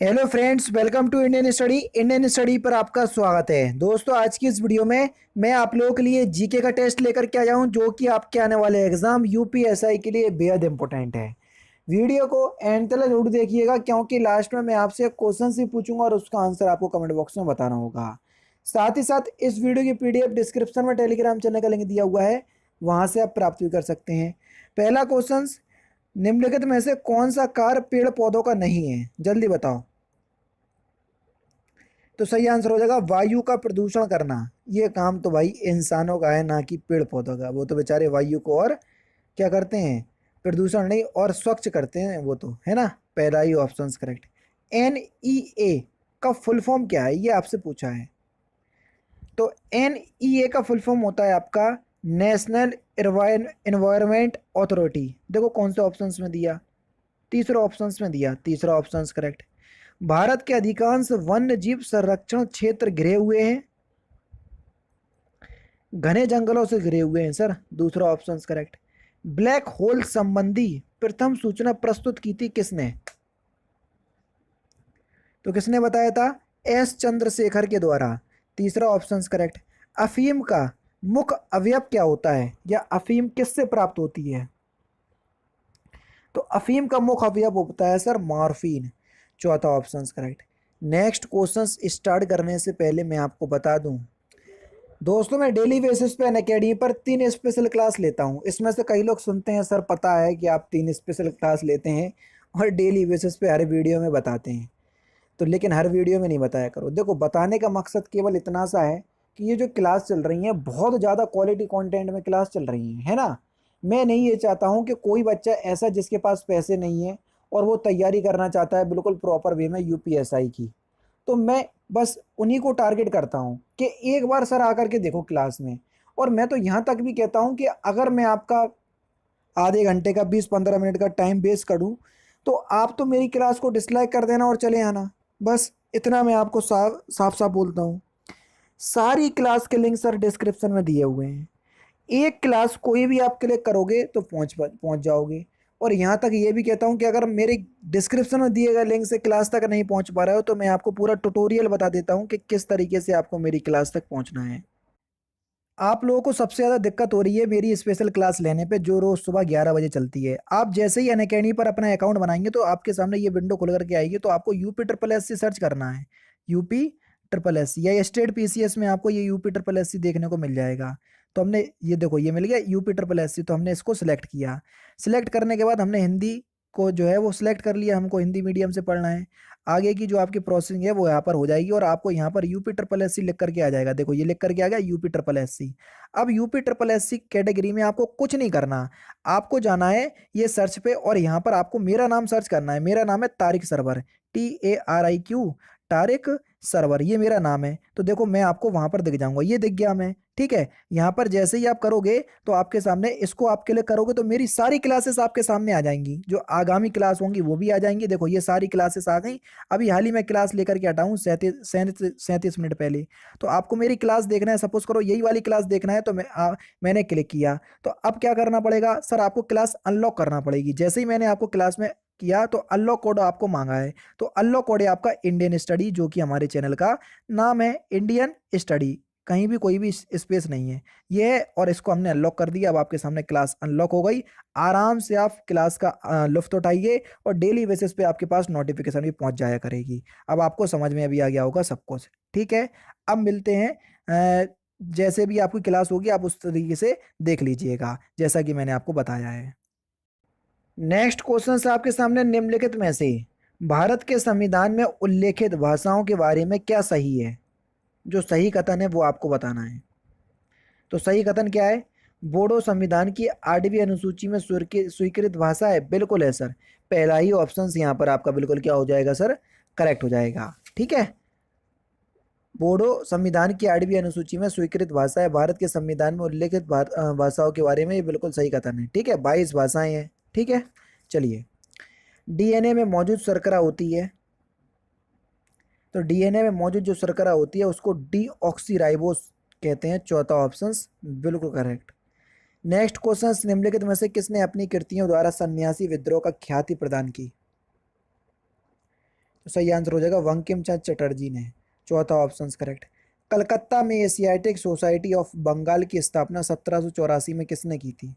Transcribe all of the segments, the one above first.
Hello friends, welcome to Indian study पर आपका स्वागत है। दोस्तों, आज की इस वीडियो में मैं आप लोगों के लिए जीके का टेस्ट लेकर के आया हूं, जो कि आपके आने वाले एग्जाम यूपीएसआई के लिए बेहद इंपॉर्टेंट है। वीडियो को एंड तक जरूर देखिएगा, क्योंकि लास्ट में मैं आपसे क्वेश्चन ही पूछूंगा और उसका आंसर आपको कमेंट बॉक्स में बताना होगा। साथ ही साथ इस वीडियो की पीडीएफ डिस्क्रिप्शन में टेलीग्राम चैनल का लिंक दिया हुआ है, वहां से आप प्राप्त भी कर सकते हैं। पहला क्वेश्चन, निम्नलिखित में से कौन सा कार्य पेड़ पौधों का नहीं है, जल्दी बताओ। तो सही आंसर हो जाएगा वायु का प्रदूषण करना। ये काम तो भाई इंसानों का है, ना कि पेड़ पौधों का। वो तो बेचारे वायु को और क्या करते हैं, प्रदूषण नहीं और स्वच्छ करते हैं, वो तो है ना। पहला ही ऑप्शन करेक्ट। NEA का फुल फॉर्म क्या है, ये आपसे पूछा है। तो NEA का फुल फॉर्म होता है आपका नेशनल एनवायरनमेंट अथॉरिटी। देखो कौन से ऑप्शंस में दिया, तीसरा ऑप्शंस में दिया, तीसरा ऑप्शंस करेक्ट। भारत के अधिकांश वन्य जीव संरक्षण क्षेत्र घिरे हुए हैं, घने जंगलों से घिरे हुए हैं सर, दूसरा ऑप्शन करेक्ट। ब्लैक होल संबंधी प्रथम सूचना प्रस्तुत की थी किसने, तो किसने बताया था, S चंद्रशेखर के द्वारा, तीसरा ऑप्शन करेक्ट। अफीम का मुख्य अवयव क्या होता है, या अफीम किससे प्राप्त होती है, तो अफीम का मुख्य अवयव होता है सर मॉर्फिन, चौथा option correct. Next question start करने से पहले मैं आपको बता दूं, दोस्तों मैं डेली बेसिस पे अनअकैडमी पर 3 स्पेशल क्लास लेता हूं। इसमें से कई लोग सुनते हैं सर पता है कि आप 3 स्पेशल क्लास लेते हैं और डेली बेसिस पे हर वीडियो में बताते हैं, तो लेकिन हर वीडियो में नहीं बताया करो। देखो, बताने का मकसद केवल इतना सा है कि ये जो क्लास चल रही है बहुत ज़्यादा क्वालिटी कंटेंट में क्लास चल रही है ना। मैं नहीं ये चाहता हूँ कि कोई बच्चा ऐसा जिसके पास पैसे नहीं है और वो तैयारी करना चाहता है बिल्कुल प्रॉपर वे में यूपीएसआई की, तो मैं बस उन्हीं को टारगेट करता हूँ कि एक बार सर आकर के देखो क्लास में। और मैं तो यहाँ तक भी कहता हूँ कि अगर मैं आपका आधे घंटे का 20-15 मिनट का टाइम वेस्ट करूँ, तो आप तो मेरी क्लास को डिसलाइक कर देना और चले आना। बस इतना मैं आपको साफ साफ साफ बोलता हूँ। सारी क्लास के लिंक सर डिस्क्रिप्शन में दिए हुए हैं। एक क्लास कोई भी आप क्लिक करोगे तो पहुंच जाओगे। और यहाँ तक ये भी कहता हूँ कि अगर मेरे डिस्क्रिप्शन में दिए गए लिंक से क्लास तक नहीं पहुंच पा रहे हो, तो मैं आपको पूरा ट्यूटोरियल बता देता हूँ कि किस तरीके से आपको मेरी क्लास तक पहुंचना है। आप लोगों को सबसे ज़्यादा दिक्कत हो रही है मेरी स्पेशल क्लास लेने पे, जो रोज़ सुबह 11 बजे चलती है। आप जैसे ही अनअकैडमी पर अपना अकाउंट बनाएंगे तो आपके सामने ये विंडो खुल करके आएगी, तो आपको UP SSC सर्च करना है। UP SSC या स्टेट PCS में आपको ये UP SSC देखने को मिल जाएगा। तो हमने ये देखो, ये मिल गया UP SSC, तो हमने इसको सिलेक्ट किया। सिलेक्ट करने के बाद हमने हिंदी को जो है वो सिलेक्ट कर लिया, हमको हिंदी मीडियम से पढ़ना है। आगे की जो आपकी प्रोसेसिंग है वो यहाँ पर हो जाएगी और आपको यहाँ पर UP SSC लिख करके आ जाएगा। देखो ये लिख करके आ गया UP SSC। अब UP SSC कैटेगरी में आपको कुछ नहीं करना, आपको जाना है ये सर्च पे और यहाँ पर आपको मेरा नाम सर्च करना है। मेरा नाम है तारिक सरवर, TARIQ, तारिक सरवर, ये मेरा नाम है। तो देखो मैं आपको वहां पर दिख जाऊंगा, ये दिख गया मैं, ठीक है। यहाँ पर जैसे ही आप करोगे तो आपके सामने इसको आप क्लिक करोगे तो मेरी सारी क्लासेस आपके सामने आ जाएंगी, जो आगामी क्लास होंगी वो भी आ जाएंगी। देखो ये सारी क्लासेस आ गई। अभी हाल ही में क्लास लेकर के हटा हूँ 37 मिनट पहले। तो आपको मेरी क्लास देखना है, सपोज करो यही वाली क्लास देखना है, तो मैंने क्लिक किया। तो अब क्या करना पड़ेगा सर, आपको क्लास अनलॉक करना पड़ेगी। जैसे ही मैंने आपको क्लास में किया तो अनलॉक कोड आपको मांगा है, तो अनलॉक कोड है आपका इंडियन स्टडी, जो कि हमारे चैनल का नाम है इंडियन स्टडी, कहीं भी कोई भी स्पेस नहीं है ये है। और इसको हमने अनलॉक कर दिया। अब आपके सामने क्लास अनलॉक हो गई। आराम से आप क्लास का लुफ्त उठाइए और डेली बेसिस पे आपके पास नोटिफिकेशन भी पहुंच जाया करेगी। अब आपको समझ में अभी आ गया होगा सब कुछ, ठीक है। अब मिलते हैं, जैसे भी आपकी क्लास होगी आप उस तरीके से देख लीजिएगा, जैसा कि मैंने आपको बताया है। नेक्स्ट क्वेश्चन है आपके सामने, निम्नलिखित में से भारत के संविधान में उल्लेखित भाषाओं के बारे में क्या सही है, जो सही कथन है वो आपको बताना है। तो सही कथन क्या है, बोडो संविधान की 8वीं अनुसूची में स्वीकृत भाषा है, बिल्कुल है सर। पहला ही ऑप्शन यहाँ पर आपका बिल्कुल क्या हो जाएगा सर, करेक्ट हो जाएगा, ठीक है। बोडो संविधान की 8वीं अनुसूची में स्वीकृत भाषा है, भारत के संविधान में उल्लेखित भाषाओं के बारे में ये बिल्कुल सही कथन है, ठीक है। 22 भाषाएं हैं, ठीक है। चलिए, डीएनए में मौजूद शर्करा होती है, तो डीएनए में मौजूद जो शर्करा होती है उसको डीऑक्सीराइबोस कहते हैं, चौथा ऑप्शन बिल्कुल करेक्ट। नेक्स्ट क्वेश्चन, निम्नलिखित में से किसने अपनी कृतियों द्वारा सन्यासी विद्रोह का ख्याति प्रदान की, तो सही आंसर हो जाएगा बंकिम चंद्र चटर्जी ने। चौथा ऑप्शन करेक्ट। कलकत्ता में एशियाटिक सोसाइटी ऑफ बंगाल की स्थापना 1784 में किसने की थी?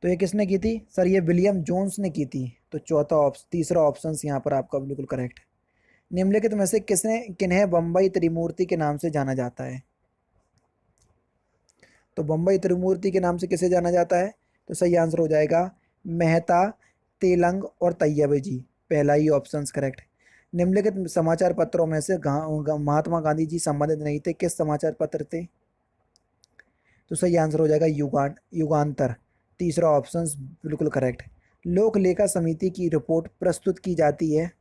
तो ये किसने की थी सर? ये विलियम जोन्स ने की थी। तो चौथा ऑप्शन, तीसरा ऑप्शन यहाँ पर आपका बिल्कुल करेक्ट। निम्नलिखित में से किसने किन्हें बम्बई त्रिमूर्ति के नाम से जाना जाता है? तो बम्बई त्रिमूर्ति के नाम से किसे जाना जाता है? तो सही आंसर हो जाएगा मेहता, तेलंग और तैयब जी। पहला ही ऑप्शन करेक्ट। निम्नलिखित समाचार पत्रों में से महात्मा गांधी जी संबंधित नहीं थे, किस समाचार पत्र थे? तो सही आंसर हो जाएगा युगांतर। तीसरा ऑप्शन बिल्कुल करेक्ट। लोक लेखा समिति की रिपोर्ट प्रस्तुत की जाती है,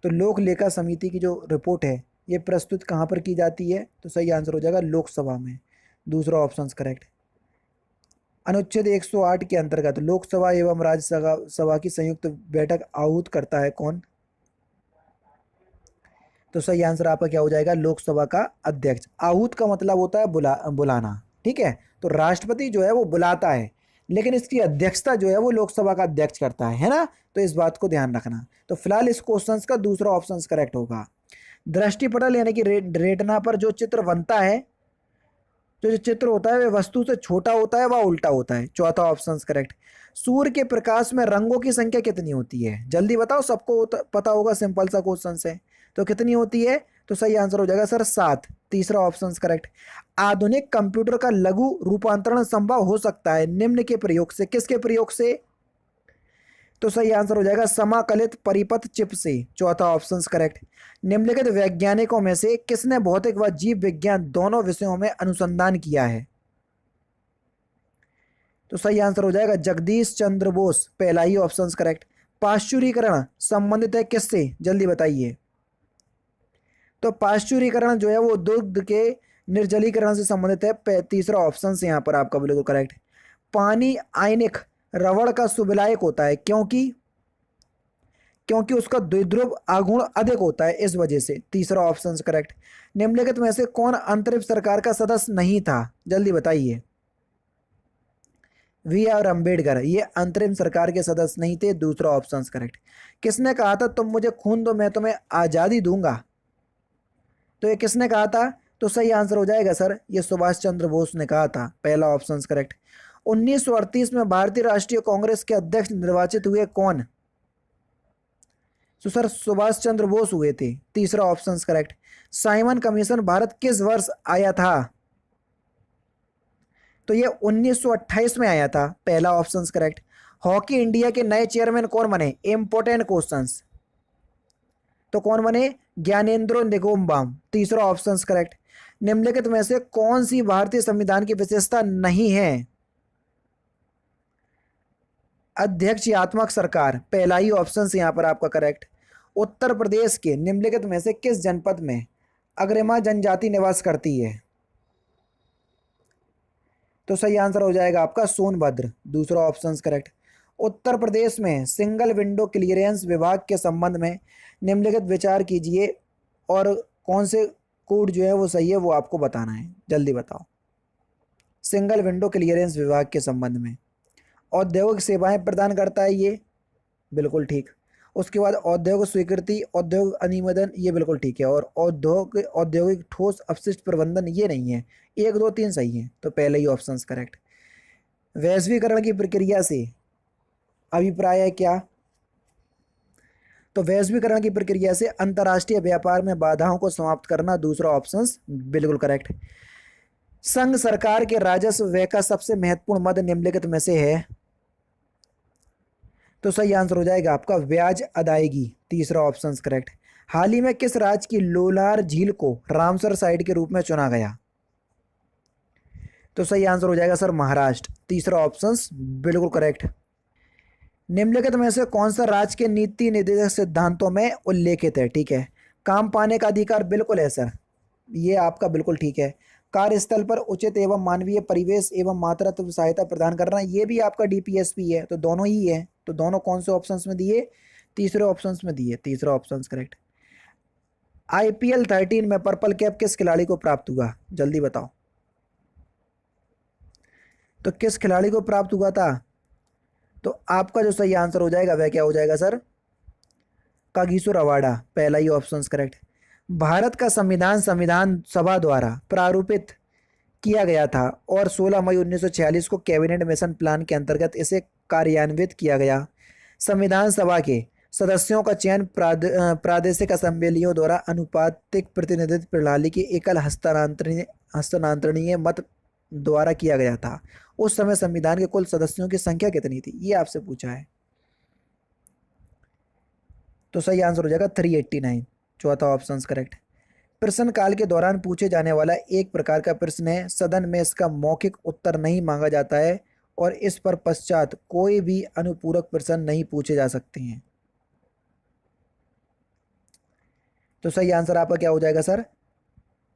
तो लोक लेखा समिति की जो रिपोर्ट है ये प्रस्तुत कहाँ पर की जाती है? तो सही आंसर हो जाएगा लोकसभा में। दूसरा ऑप्शन करेक्ट। अनुच्छेद 108 के अंतर्गत लोकसभा एवं राज्यसभा सभा की संयुक्त बैठक आहूत करता है कौन? तो सही आंसर आपका क्या हो जाएगा? लोकसभा का अध्यक्ष। आहूत का मतलब होता है बुलाना, ठीक है। तो राष्ट्रपति जो है वो बुलाता है, लेकिन इसकी अध्यक्षता जो है वो लोकसभा का अध्यक्ष करता है ना। तो इस बात को ध्यान रखना। तो फिलहाल इस क्वेश्चन का दूसरा ऑप्शन करेक्ट होगा। दृष्टिपटल यानी कि रेटना पर जो चित्र बनता है, जो चित्र होता है वह वस्तु से छोटा होता है वह उल्टा होता है। चौथा ऑप्शन करेक्ट। सूर्य के प्रकाश में रंगों की संख्या कितनी होती है? जल्दी बताओ, सबको पता होगा, सिंपल सा क्वेश्चन है। तो कितनी होती है? तो सही आंसर हो जाएगा सर 7। तीसरा ऑप्शन करेक्ट। आधुनिक कंप्यूटर का लघु रूपांतरण संभव हो सकता है निम्न के प्रयोग से, किसके प्रयोग से? तो सही आंसर हो जाएगा समाकलित परिपथ चिप से। चौथा ऑप्शन करेक्ट। निम्नलिखित वैज्ञानिकों में से किसने भौतिक व जीव विज्ञान दोनों विषयों में अनुसंधान किया है? तो सही आंसर हो जाएगा जगदीश चंद्र बोस। पहला ही ऑप्शन करेक्ट। पाश्चुरीकरण संबंधित है किससे? जल्दी बताइए। तो पाश्चुरीकरण जो है वो दुग्ध के निर्जलीकरण से संबंधित है। तीसरा ऑप्शन से यहाँ पर आपका बिल्कुल करेक्ट। पानी आयनिक रबड़ का सुविलायक होता है, क्योंकि उसका द्विध्रुव आघूर्ण अधिक होता है, इस वजह से। तीसरा ऑप्शन करेक्ट। निम्नलिखित में से कौन अंतरिम सरकार का सदस्य नहीं था? जल्दी बताइए। V.R. अम्बेडकर ये अंतरिम सरकार के सदस्य नहीं थे। दूसरा ऑप्शन करेक्ट। किसने कहा था तुम मुझे खून दो मैं तुम्हें आजादी दूंगा? तो ये किसने कहा था? तो सही आंसर हो जाएगा सर ये सुभाष चंद्र बोस ने कहा था। पहला ऑप्शन करेक्ट। 1938 में भारतीय राष्ट्रीय कांग्रेस के अध्यक्ष निर्वाचित हुए कौन? तो सर सुभाष चंद्र बोस हुए थे। तीसरा option correct. Simon commission Bharat किस वर्ष आया था? तो ये 1928 में आया था। पहला ऑप्शन करेक्ट। हॉकी इंडिया के नए चेयरमैन कौन बने? Important questions. तो कौन बने? ज्ञानेंद्रो निगोम्बाम। तीसरा ऑप्शन करेक्ट। निम्नलिखित में से कौन सी भारतीय संविधान की विशेषता नहीं है? अध्यक्षात्मक सरकार। पहला ही ऑप्शन से यहां पर आपका करेक्ट। उत्तर प्रदेश के निम्नलिखित में से किस जनपद में अग्रिमा जनजाति निवास करती है? तो सही आंसर हो जाएगा आपका सोनभद्र। दूसरा ऑप्शन करेक्ट। उत्तर प्रदेश में सिंगल विंडो क्लियरेंस विभाग के संबंध में निम्नलिखित विचार कीजिए और कौन से कोड जो है वो सही है वो आपको बताना है। जल्दी बताओ। सिंगल विंडो क्लियरेंस विभाग के संबंध में औद्योगिक सेवाएं प्रदान करता है ये, बिल्कुल ठीक। उसके बाद औद्योगिक स्वीकृति, औद्योगिक अनुमोदन, ये बिल्कुल ठीक है। और औद्योगिक ठोस अपशिष्ट प्रबंधन ये नहीं है। 1 2 3 सही है। तो पहले ही ऑप्शन करेक्ट। वैश्वीकरण की प्रक्रिया से अभिप्राय है क्या? तो वैश्वीकरण की प्रक्रिया से अंतर्राष्ट्रीय व्यापार में बाधाओं को समाप्त करना। दूसरा ऑप्शन बिल्कुल करेक्ट। संघ सरकार के राजस्व व्यय का सबसे महत्वपूर्ण मद निम्नलिखित में से है? तो सही आंसर हो जाएगा आपका ब्याज अदायगी। तीसरा ऑप्शन करेक्ट। हाल ही में किस राज्य की लोलार झील को रामसर साइट के रूप में चुना गया? तो सही आंसर हो जाएगा सर महाराष्ट्र। तीसरा ऑप्शन बिल्कुल करेक्ट। निम्नलिखित में से कौन सा राज्य के नीति निर्देशक सिद्धांतों में उल्लेखित है? ठीक है, काम पाने का अधिकार बिल्कुल है सर, ये आपका बिल्कुल ठीक है। कार्यस्थल पर उचित एवं मानवीय परिवेश एवं मातृत्व सहायता प्रदान करना, ये भी आपका DPSP है। तो दोनों ही है। तो दोनों कौन से ऑप्शंस में दिए? तीसरे ऑप्शंस में दिए। तीसरा ऑप्शन करेक्ट। IPL 13 में पर्पल कैप किस खिलाड़ी को प्राप्त हुआ? जल्दी बताओ। तो किस खिलाड़ी को प्राप्त हुआ था? तो आपका जो सही आंसर हो जाएगा वह क्या हो जाएगा सर? कागीसो रवाडा, पहला ही ऑप्शन करेक्ट। भारत का संविधान संविधान सभा द्वारा प्रारूपित किया गया था और 16 मई 1946 को कैबिनेट मिशन प्लान के अंतर्गत इसे कार्यान्वित किया गया। संविधान सभा के सदस्यों का चयन प्रादेशिक असेंबलियों द्वारा अनुपातिक प्रतिनिधित्व प्रणाली की एकल हस्तांतरणीय मत द्वारा किया गया था। उस समय संविधान के कुल सदस्यों की संख्या कितनी थी, ये आपसे पूछा है। तो सही आंसर हो जाएगा 389, चौथा ऑप्शन करेक्ट। प्रश्न काल के दौरान पूछे जाने वाला एक प्रकार का प्रश्न है, सदन में इसका मौखिक उत्तर नहीं मांगा जाता है और इस पर पश्चात कोई भी अनुपूरक प्रश्न नहीं पूछे जा सकते हैं। तो सही आंसर आपका क्या हो जाएगा सर?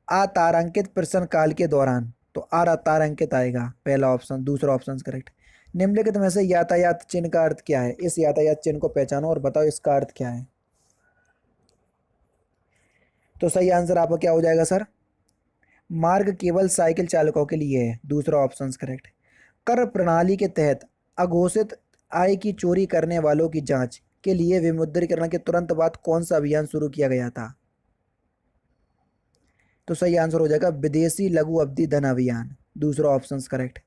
अतारांकित प्रश्न काल के दौरान, तो अतारांकित आएगा पहला ऑप्शन, दूसरा ऑप्शन करेक्ट। निम्नलिखित में से यातायात चिन्ह का अर्थ क्या है? इस यातायात चिन्ह को पहचानो और बताओ इसका अर्थ क्या है। तो सही आंसर आपका क्या हो जाएगा सर? मार्ग केवल साइकिल चालकों के लिए है, दूसरा ऑप्शन करेक्ट। कर प्रणाली के तहत अघोषित आय की चोरी करने वालों की जांच के लिए विमुद्रीकरण के तुरंत बाद कौन सा अभियान शुरू किया गया था? तो सही आंसर हो जाएगा विदेशी लघु अवधि धन अभियान, दूसरा ऑप्शन करेक्ट।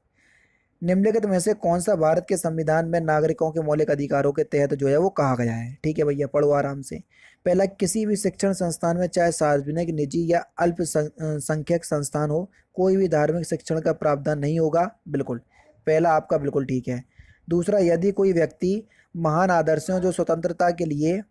निम्नलिखित में से कौन सा भारत के संविधान में नागरिकों के मौलिक अधिकारों के तहत जो है वो कहा गया है? ठीक है भैया, पढ़ो आराम से। पहला, किसी भी शिक्षण संस्थान में चाहे सार्वजनिक, निजी या अल्पसंख्यक संस्थान हो, कोई भी धार्मिक शिक्षण का प्रावधान नहीं होगा। बिल्कुल, पहला आपका बिल्कुल ठीक है। दूसरा, यदि कोई व्यक्ति महान आदर्शों जो स्वतंत्रता के लिए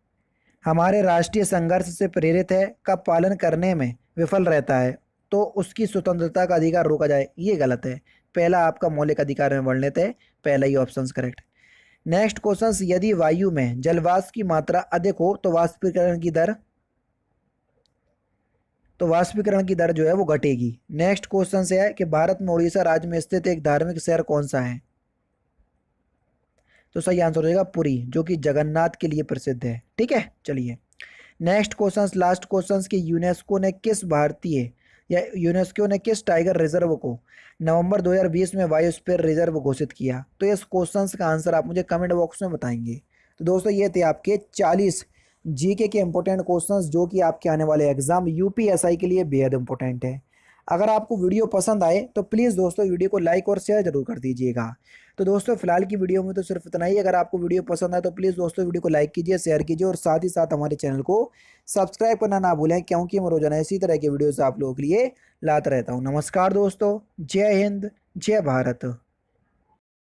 हमारे राष्ट्रीय संघर्ष से प्रेरित है का पालन करने में विफल रहता है तो उसकी स्वतंत्रता का अधिकार रोका जाए, ये गलत है। पहला आपका मौलिक अधिकार में वर्णित है, पहला ही ऑप्शन करेक्ट। नेक्स्ट क्वेश्चन, यदि वायु में जलवाष्प की मात्रा अधिक हो तो वाष्पीकरण की दर जो है वो घटेगी। नेक्स्ट क्वेश्चन से है कि भारत में उड़ीसा राज्य में स्थित एक धार्मिक शहर कौन सा है? तो सही आंसर हो जाएगा पुरी, जो कि जगन्नाथ के लिए प्रसिद्ध है। ठीक है, चलिए नेक्स्ट क्वेश्चन, लास्ट क्वेश्चन की यूनेस्को ने किस टाइगर रिजर्व को नवंबर 2020 में बायोस्फीयर रिजर्व घोषित किया? तो इस क्वेश्चन का आंसर आप मुझे कमेंट बॉक्स में बताएंगे। तो दोस्तों ये थे आपके 40 जीके के इंपॉर्टेंट क्वेश्चंस जो कि आपके आने वाले एग्जाम यूपीएसआई के लिए बेहद इंपॉर्टेंट है। अगर आपको वीडियो पसंद आए तो प्लीज़ दोस्तों वीडियो को लाइक और शेयर जरूर कर दीजिएगा। तो दोस्तों फिलहाल की वीडियो में तो सिर्फ इतना ही। अगर आपको वीडियो पसंद आए तो प्लीज़ दोस्तों वीडियो को लाइक कीजिए, शेयर कीजिए और साथ ही साथ हमारे चैनल को सब्सक्राइब करना ना भूलें, क्योंकि मैं रोजाना इसी तरह के वीडियोस आप लोगों के लिए लाता रहता हूँ। नमस्कार दोस्तों, जय हिंद, जय भारत।